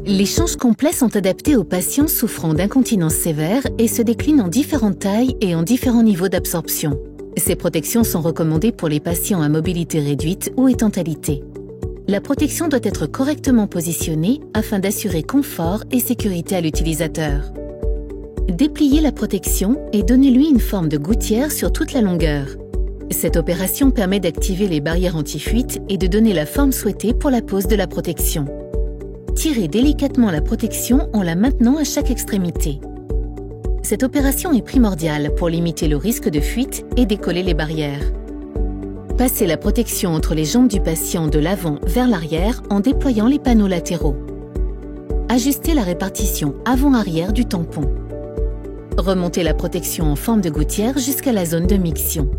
Les changes complets sont adaptés aux patients souffrant d'incontinence sévère et se déclinent en différentes tailles et en différents niveaux d'absorption. Ces protections sont recommandées pour les patients à mobilité réduite ou étant alités. La protection doit être correctement positionnée afin d'assurer confort et sécurité à l'utilisateur. Dépliez la protection et donnez-lui une forme de gouttière sur toute la longueur. Cette opération permet d'activer les barrières anti-fuite et de donner la forme souhaitée pour la pose de la protection. Tirez délicatement la protection en la maintenant à chaque extrémité. Cette opération est primordiale pour limiter le risque de fuite et décoller les barrières. Passez la protection entre les jambes du patient de l'avant vers l'arrière en déployant les panneaux latéraux. Ajustez la répartition avant-arrière du tampon. Remontez la protection en forme de gouttière jusqu'à la zone de miction.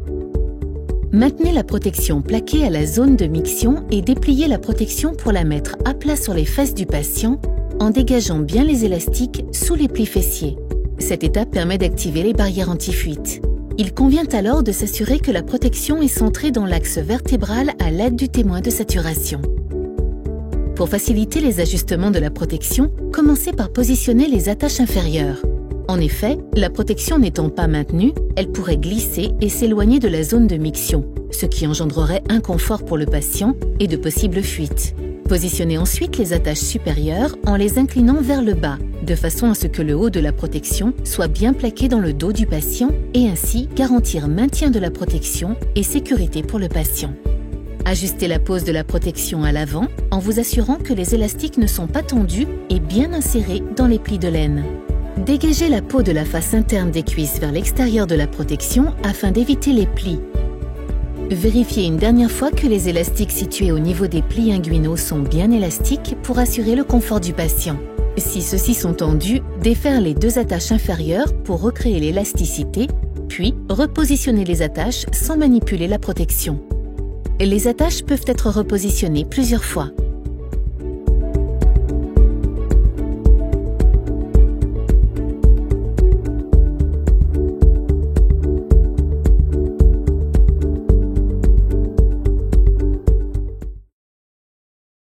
Maintenez la protection plaquée à la zone de miction et dépliez la protection pour la mettre à plat sur les fesses du patient en dégageant bien les élastiques sous les plis fessiers. Cette étape permet d'activer les barrières anti-fuite. Il convient alors de s'assurer que la protection est centrée dans l'axe vertébral à l'aide du témoin de saturation. Pour faciliter les ajustements de la protection, commencez par positionner les attaches inférieures. En effet, la protection n'étant pas maintenue, elle pourrait glisser et s'éloigner de la zone de miction, ce qui engendrerait inconfort pour le patient et de possibles fuites. Positionnez ensuite les attaches supérieures en les inclinant vers le bas, de façon à ce que le haut de la protection soit bien plaqué dans le dos du patient et ainsi garantir maintien de la protection et sécurité pour le patient. Ajustez la pose de la protection à l'avant en vous assurant que les élastiques ne sont pas tendus et bien insérés dans les plis de laine. Dégagez la peau de la face interne des cuisses vers l'extérieur de la protection afin d'éviter les plis. Vérifiez une dernière fois que les élastiques situés au niveau des plis inguinaux sont bien élastiques pour assurer le confort du patient. Si ceux-ci sont tendus, défaire les deux attaches inférieures pour recréer l'élasticité, puis repositionner les attaches sans manipuler la protection. Les attaches peuvent être repositionnées plusieurs fois.